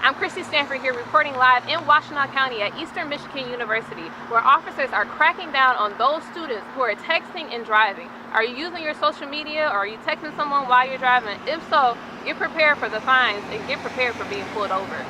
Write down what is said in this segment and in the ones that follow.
I'm Kristy Stanford here reporting live in Washtenaw County at Eastern Michigan University, where officers are cracking down on those students who are texting and driving. Are you using your social media or are you texting someone while you're driving? If so, get prepared for the fines and get prepared for being pulled over.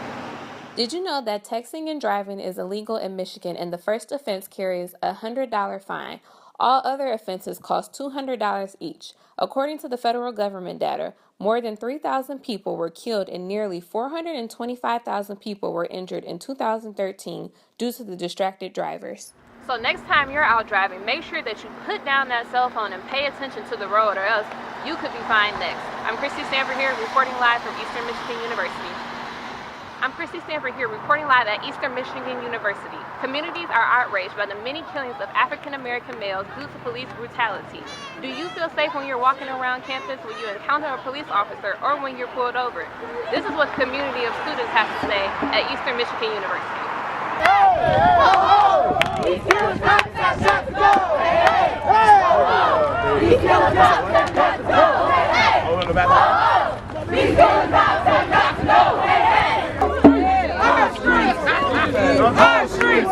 Did you know that texting and driving is illegal in Michigan and the first offense carries a $100 fine? All other offenses cost $200 each. According to the federal government data, more than 3,000 people were killed and nearly 425,000 people were injured in 2013 due to the distracted drivers. So next time you're out driving, make sure that you put down that cell phone and pay attention to the road, or else you could be fined next. I'm Kristy Stanford here reporting live from Eastern Michigan University. I'm Kristy Stanford here reporting live at Eastern Michigan University. Communities are outraged by the many killings of African American males due to police brutality. Do you feel safe when you're walking around campus, when you encounter a police officer, or when you're pulled over? This is what the community of students have to say at Eastern Michigan University. These killers got to go! These killers got to go! These killers got to go! Our streets!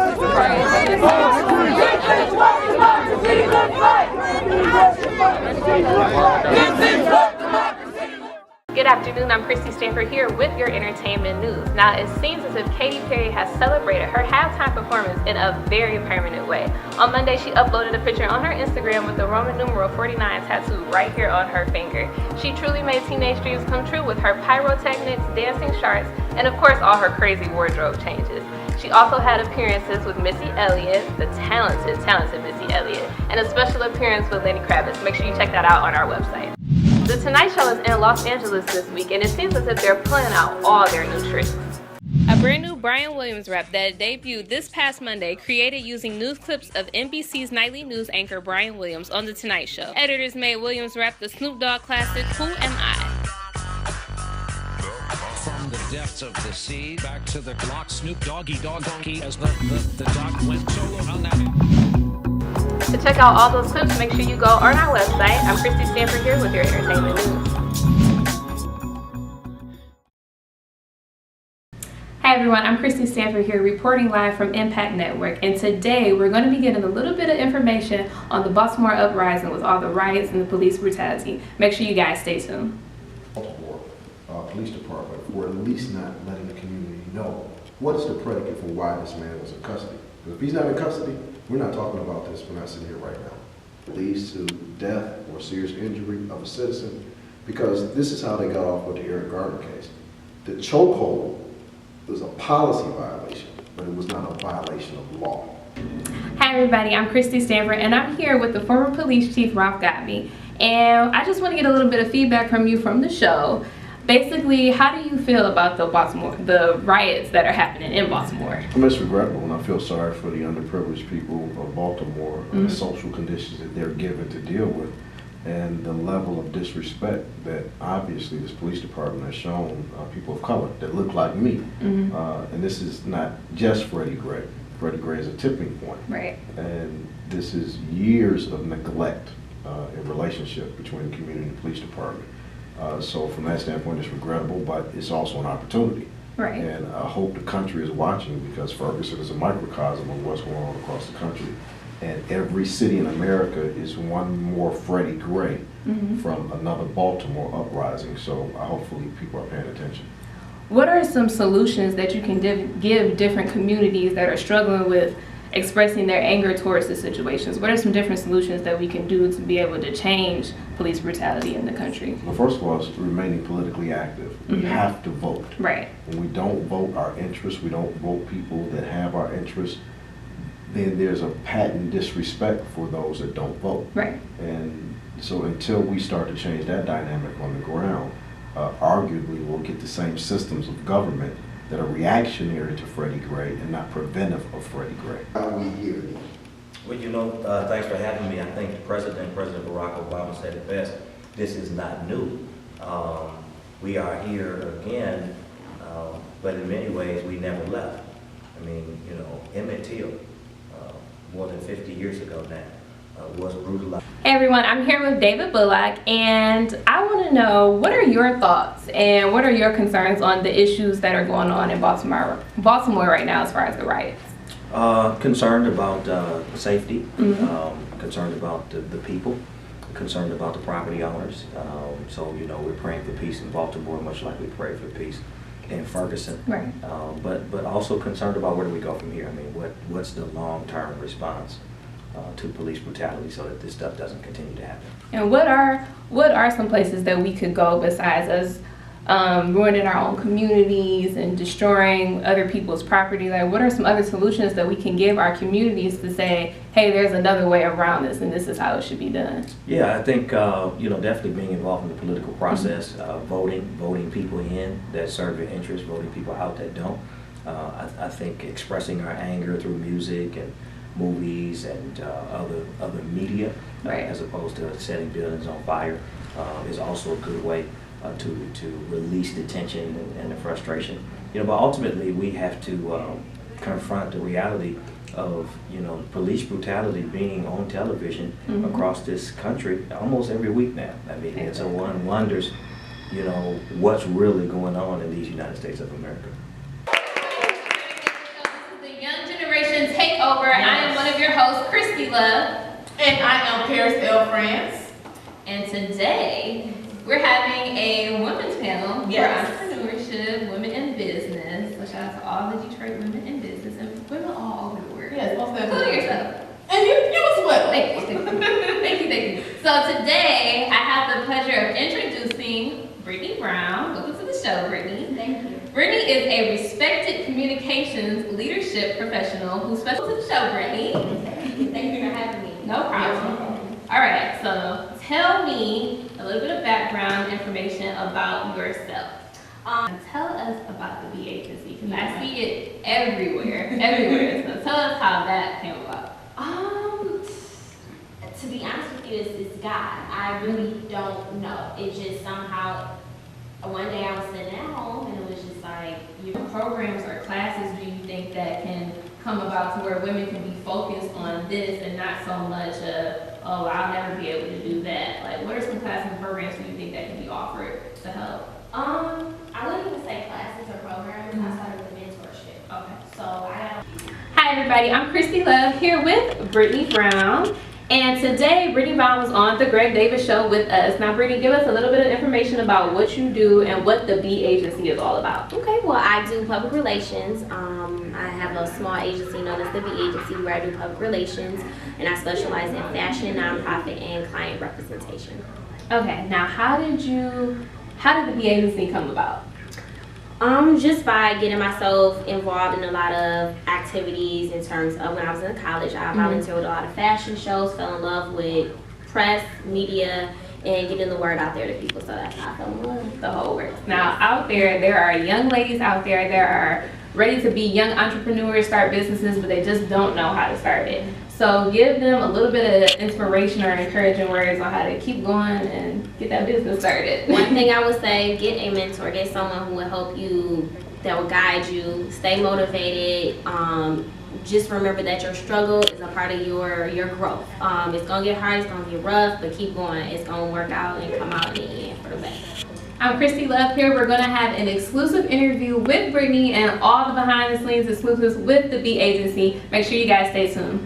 Good afternoon, I'm Kristy Stanford here with your entertainment news. Now, it seems as if Katy Perry has celebrated her halftime performance in a very permanent way. On Monday, she uploaded a picture on her Instagram with the Roman numeral 49 tattooed right here on her finger. She truly made teenage dreams come true with her pyrotechnics, dancing sharks, and of course all her crazy wardrobe changes. She also had appearances with Missy Elliott, the talented Missy Elliott, and a special appearance with Lenny Kravitz. Make sure you check that out on our website. The Tonight Show is in Los Angeles this week, and it seems as if they're pulling out all their new tricks. A brand new Brian Williams rap that debuted this past Monday, created using news clips of NBC's nightly news anchor Brian Williams on The Tonight Show. Editors made Williams rap the Snoop Dogg classic, Who Am I? From the depths of the sea, back to the Glock, Snoop Doggy Dogg Donkey, as the dog went solo on that. To check out all those clips, make sure you go on our website. I'm Kristy Stanford here with your entertainment news. Hi everyone, I'm Kristy Stanford here reporting live from Impact Network, and today we're going to be getting a little bit of information on the Baltimore uprising with all the riots and the police brutality. Make sure you guys stay tuned. Baltimore Police Department for at least not letting the community know what is the predicate for why this man was in custody. Because if he's not in custody, we're not talking about this. We're not sitting here right now. It leads to death or serious injury of a citizen, because this is how they got off with the Eric Garner case. The chokehold was a policy violation, but it was not a violation of law. Hi everybody, I'm Kristy Stanford, and I'm here with the former police chief, Ralph Godby. And I just want to get a little bit of feedback from you from the show. Basically, how do you feel about the riots that are happening in Baltimore? I mean, it's regrettable, and I feel sorry for the underprivileged people of Baltimore, and the social conditions that they're given to deal with, and the level of disrespect that obviously this police department has shown people of color that look like me. And this is not just Freddie Gray. Freddie Gray is a tipping point. Right. And this is years of neglect in relationship between the community and the police department. So from that standpoint, it's regrettable, but it's also an opportunity. Right. And I hope the country is watching, because Ferguson is a microcosm of what's going on across the country. And every city in America is one more Freddie Gray from another Baltimore uprising. So hopefully people are paying attention. What are some solutions that you can give different communities that are struggling with expressing their anger towards the situations? What are some different solutions that we can do to be able to change police brutality in the country? Well, first of all, it's remaining politically active. We have to vote. Right. When we don't vote our interests, we don't vote people that have our interests, then there's a patent disrespect for those that don't vote. Right. And so until we start to change that dynamic on the ground, arguably we'll get the same systems of government that are reactionary to Freddie Gray and not preventive of Freddie Gray. How are we here? Well, you know, thanks for having me. I think President Barack Obama said it best. This is not new. We are here again, but in many ways we never left. I mean, you know, Emmett Till, more than 50 years ago now, was brutalized. Hey everyone, I'm here with David Bullock, and I want to know, what are your thoughts and what are your concerns on the issues that are going on in Baltimore right now as far as the riots? Concerned about safety, concerned about the people, concerned about the property owners. So, you know, we're praying for peace in Baltimore, much like we pray for peace in Ferguson. Right. But also concerned about where do we go from here? I mean, what's the long-term response to police brutality so that this stuff doesn't continue to happen? And what are some places that we could go besides us ruining our own communities and destroying other people's property? Like, what are some other solutions that we can give our communities to say, hey, there's another way around this and this is how it should be done? Yeah, I think, you know, definitely being involved in the political process, voting people in that serve your interests, voting people out that don't. I think expressing our anger through music and movies and other media, right, as opposed to setting buildings on fire, is also a good way to release the tension and the frustration. You know, but ultimately we have to confront the reality of, you know, police brutality being on television across this country almost every week now. I mean, and so one wonders, you know, what's really going on in these United States of America. Takeover. Yes. I am one of your hosts, Kristy Love. And I am Paris L. France. And today, we're having a women's panel yes, for entrepreneurship, women in business. So shout out to all the Detroit women in business and women all over the world. Yes, most including yourself. And you as well. Thank you. Thank you. So today, I have the pleasure of introducing Brittany Brown. Welcome to the show, Brittany. Thank you. Brittany is a respected communications leadership professional who specializes in the show, Brittany. Thank you for having me. No problem. All right, so tell me a little bit of background information about yourself. Tell us about the B agency, because I see it everywhere. So tell us how that came about. To be honest with you, it's God. I really don't know. It just somehow, one day I was sitting at home and it was just like, What programs or classes do you think that can come about to where women can be focused on this and not so much oh, I'll never be able to do that? Like, what are some classes and programs do you think that can be offered to help? I wouldn't even say classes or programs. I started with mentorship. Okay. So Hi everybody, I'm Kristy Love here with Brittany Brown. And today, Brittany Brown was on the Greg Davis Show with us. Now, Brittany, give us a little bit of information about what you do and what the B agency is all about. Okay, well, I do public relations. I have a small agency known as the B agency where I do public relations, and I specialize in fashion, nonprofit, and client representation. Okay, now how did the B agency come about? Just by getting myself involved in a lot of activities in terms of when I was in college. I volunteered with a lot of fashion shows, fell in love with press, media, and getting the word out there to people. So that's how I fell in love. The whole works. Now, out there are young ladies out there that are ready to be young entrepreneurs, start businesses, but they just don't know how to start it. So give them a little bit of inspiration or encouraging words on how to keep going and get that business started. One thing I would say, get a mentor, get someone who will help you, that will guide you, stay motivated. Just remember that your struggle is a part of your growth. It's gonna get hard, it's gonna get rough, but keep going. It's gonna work out and come out in the end for the best. I'm Kristy Love here. We're going to have an exclusive interview with Brittany and all the behind the scenes exclusives with the B agency. Make sure you guys stay tuned.